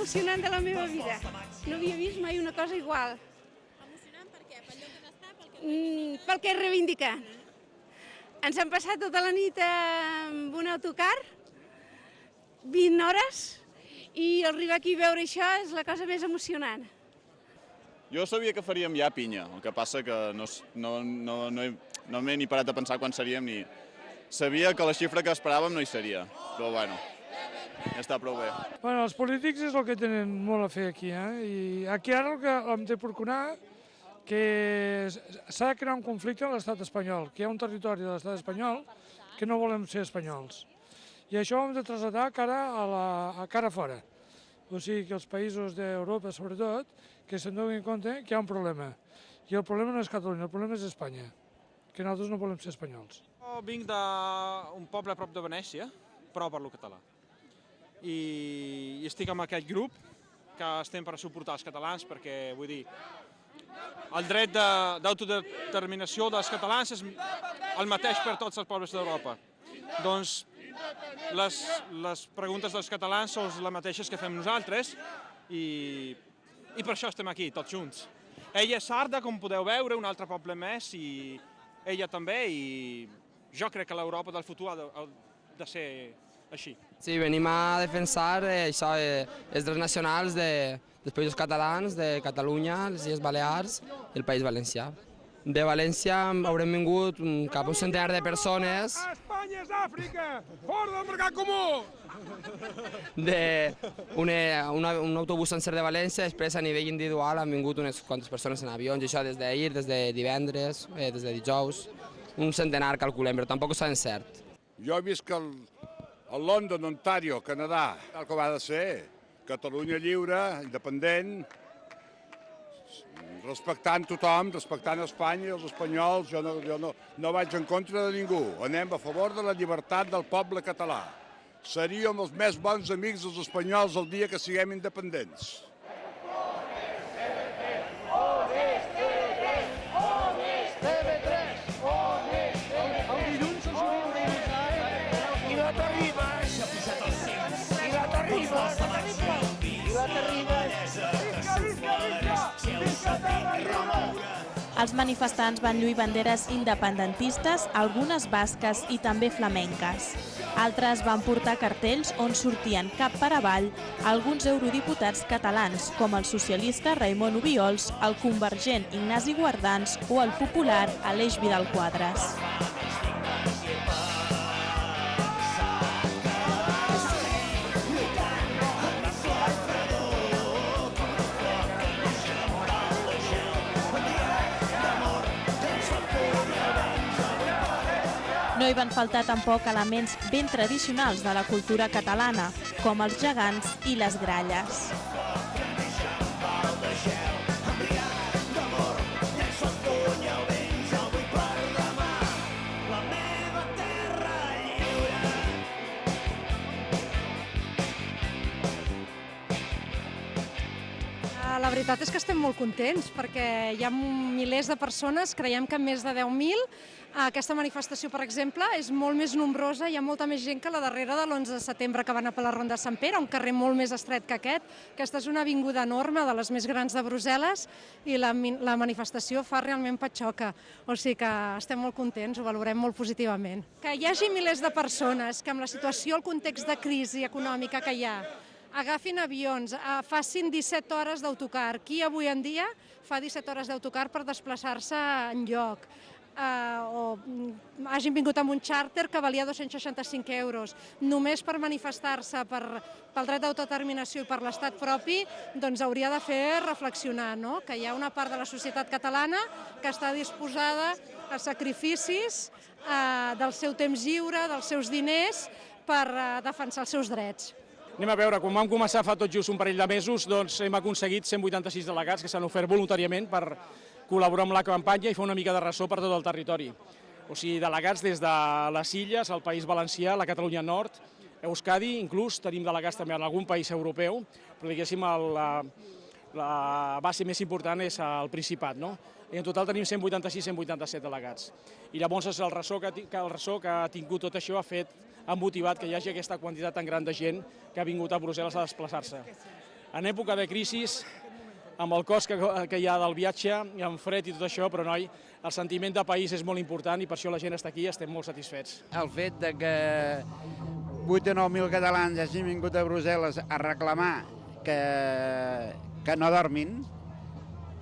emocionant de la meva vida. No havia vist mai una cosa igual. Emocionant per què? Pel lloc on està? Pel Pel que reivindica. Ens hem passat tota la nit amb un autocar, 20 hores, i arribar aquí a veure això és la cosa més emocionant. Jo sabia que faríem ja pinya, el que passa que no m'he ni parat a pensar quan seríem ni... Sabia que la xifra que esperàvem no hi seria, però bueno, ja està prou bé. Bueno, els polítics és el que tenen molt a fer aquí, i aquí ara el que hem de procurar que s'ha de crear un conflicte a l'estat espanyol, que hi ha un territori de l'estat espanyol que no volem ser espanyols. I això ho hem de traslladar cara a fora. O sigui que els països d'Europa, sobretot, que se'n donin compte que hi ha un problema. I el problema no és Catalunya, el problema és Espanya, que nosaltres no volem ser espanyols. Jo vinc d'un poble a prop de Venècia, però parlo català. I estic amb aquest grup que estem per suportar els catalans perquè, vull dir, el dret d'autodeterminació dels catalans és el mateix per tots els pobles d'Europa. Doncs les preguntes dels catalans són les mateixes que fem nosaltres i per això estem aquí, tots junts. Ella és sarda, com podeu veure, un altre poble més, i ella també, i jo crec que l'Europa del futur ha de ser així. Sí, venim a defensar això, els drets nacionals dels països catalans, de Catalunya, les Illes Balears i el País Valencià. De València haurem vingut cap a un centenar de persones. Espanya és Àfrica! Fora del mercat comú! Un autobús sencer de València, després a nivell individual han vingut unes quantes persones en avions, i això des d'ahir, des de divendres, des de dijous, un centenar calculem, però tampoc ho sabem cert. Jo he vist que a London, Ontario, Canadà, el que va de ser Catalunya lliure, independent, respectant tothom, respectant Espanya i els espanyols. Jo no vaig en contra de ningú. Anem a favor de la llibertat del poble català. Seríem els més bons amics dels espanyols el dia que siguem independents. Els manifestants van lluir banderes independentistes, algunes basques i també flamenques. Altres van portar cartells on sortien cap per avall alguns eurodiputats catalans, com el socialista Raimon Obiols, el convergent Ignasi Guardans o el popular Aleix Vidal Quadras. No hi van faltar tampoc elements ben tradicionals de la cultura catalana, com els gegants i les gralles. La veritat és que estem molt contents perquè hi ha milers de persones, creiem que més de 10.000. Aquesta manifestació, per exemple, és molt més nombrosa, hi ha molta més gent que la darrera de l'11 de setembre que va anar per la Ronda de Sant Pere, un carrer molt més estret que aquest. Aquesta és una avinguda enorme, de les més grans de Brussel·les, i la manifestació fa realment patxoca. O sigui que estem molt contents, ho valorem molt positivament. Que hi hagi milers de persones que amb la situació, el context de crisi econòmica que hi ha, agafin avions, facin 17 hores d'autocar. Qui avui en dia fa 17 hores d'autocar per desplaçar-se enlloc? O hagin vingut amb un xàrter que valia 265 euros. Només per manifestar-se pel dret d'autodeterminació i per l'estat propi, doncs hauria de fer reflexionar, no? Que hi ha una part de la societat catalana que està disposada a sacrificis del seu temps lliure, dels seus diners, per defensar els seus drets. Anem a veure, quan vam començar fa tot just un parell de mesos, doncs hem aconseguit 186 delegats que s'han ofert voluntàriament per col·laborar amb la campanya i fer una mica de ressò per tot el territori. O sigui, delegats des de les Illes, el País Valencià, la Catalunya Nord, Euskadi, inclús tenim delegats també en algun país europeu, però diguéssim la base més important és el Principat, no? I en total tenim 186-187 delegats. I llavors el ressò que ha tingut tot això ha motivat que hi hagi aquesta quantitat tan gran de gent que ha vingut a Brussel·les a desplaçar-se. en època de crisi, amb el cost que hi ha del viatge, amb fred i tot això, però noi, el sentiment de país és molt important i per això la gent està aquí i estem molt satisfets. El fet de que 8 o 9.000 catalans hagin vingut a Brussel·les a reclamar que no dormin,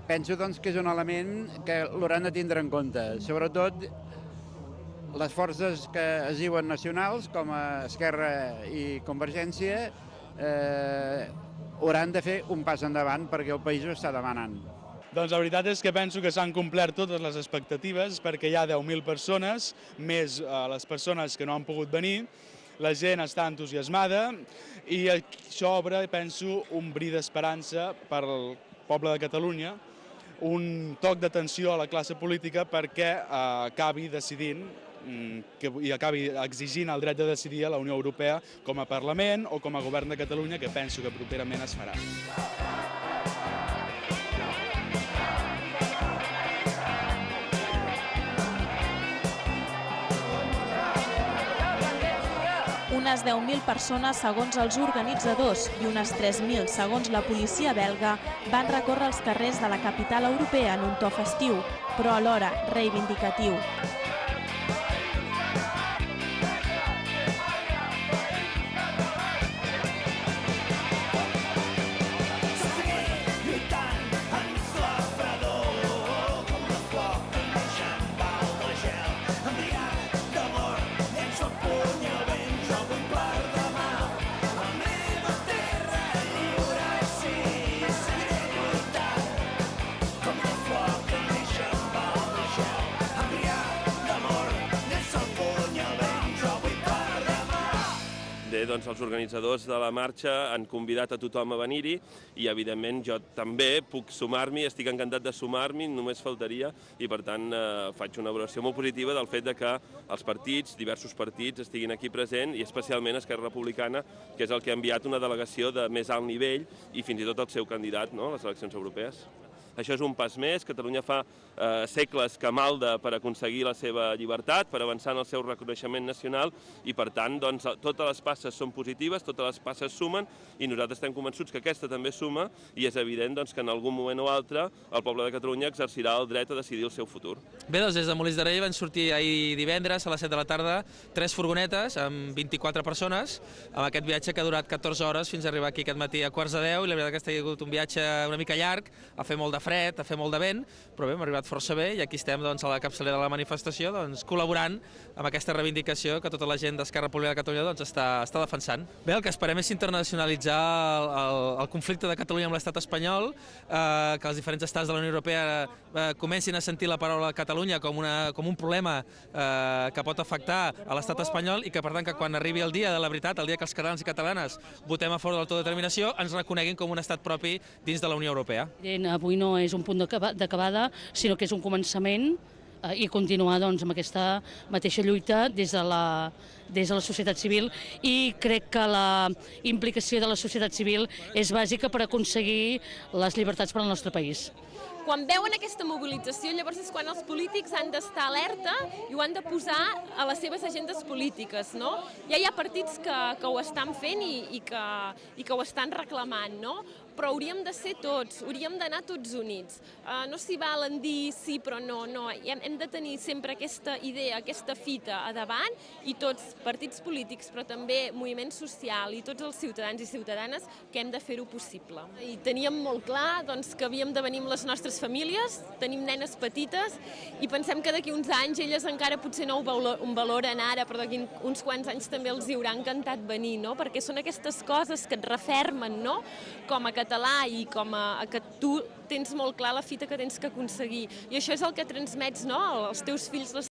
penso doncs, que és un element que l'hauran de tindre en compte. Sobretot les forces que es diuen nacionals, com Esquerra i Convergència, hauran de fer un pas endavant perquè el país ho està demanant. Doncs la veritat és que penso que s'han complert totes les expectatives perquè hi ha 10.000 persones, més les persones que no han pogut venir. La gent està entusiasmada i això obre, penso, un bri d'esperança per al poble de Catalunya, un toc d'atenció a la classe política perquè acabi decidint i acabi exigint el dret de decidir a la Unió Europea com a Parlament o com a Govern de Catalunya, que penso que properament es farà. Unes 10.000 persones, segons els organitzadors, i unes 3.000, segons la policia belga, van recórrer els carrers de la capital europea en un to festiu, però alhora reivindicatiu. Doncs els organitzadors de la marxa han convidat a tothom a venir-hi i, evidentment, jo també puc sumar-m'hi, estic encantat de sumar-m'hi, només faltaria, i, per tant, faig una valoració molt positiva del fet que els partits, diversos partits, estiguin aquí presents, i especialment Esquerra Republicana, que és el que ha enviat una delegació de més alt nivell i fins i tot el seu candidat a les eleccions europees. Això és un pas més. Catalunya fa segles que malda per aconseguir la seva llibertat, per avançar en el seu reconeixement nacional i, per tant, totes les passes són positives, totes les passes sumen i nosaltres estem convençuts que aquesta també suma i és evident que en algun moment o altre el poble de Catalunya exercirà el dret a decidir el seu futur. Bé, doncs des de Molins de Rei van sortir ahir divendres a les 7 de la tarda 3 furgonetes amb 24 persones amb aquest viatge que ha durat 14 hores fins a arribar aquí aquest matí a 9:45 i la veritat que ha sigut un viatge una mica llarg, a fer molt de fred, a fer molt de vent, però bé, hem arribat força bé i aquí estem a la capçalera de la manifestació col·laborant amb aquesta reivindicació que tota la gent d'Esquerra Republicana de Catalunya està defensant. Bé, el que esperem és internacionalitzar el conflicte de Catalunya amb l'estat espanyol, que els diferents estats de la Unió Europea comencin a sentir la paraula Catalunya com un problema que pot afectar a l'estat espanyol i que, per tant, que quan arribi el dia de la veritat, el dia que els catalans i catalanes votem a favor de l'autodeterminació, ens reconeguin com un estat propi dins de la Unió Europea. Avui no és un punt d'acabada, sinó que és un començament i continuar amb aquesta mateixa lluita des de la societat civil, i crec que la implicació de la societat civil és bàsica per aconseguir les llibertats per al nostre país. Quan veuen aquesta mobilització, llavors és quan els polítics han d'estar alerta i ho han de posar a les seves agendes polítiques, no? Ja hi ha partits que ho estan fent i que ho estan reclamant, no? Però hauríem de ser tots, hauríem d'anar tots units. No s'hi valen dir sí però no, hem de tenir sempre aquesta idea, aquesta fita a davant, i tots, partits polítics, però també moviment social i tots els ciutadans i ciutadanes, que hem de fer-ho possible. I teníem molt clar que havíem de venir amb les nostres famílies, tenim nenes petites i pensem que d'aquí uns anys elles encara potser no ho valoren ara, però d'aquí uns quants anys també els hi haurà encantat venir, no? Perquè són aquestes coses que et refermen, no? Com a català i com a que tu tens molt clar la fita que tens que aconseguir. I això és el que transmets, no? Als teus fills, les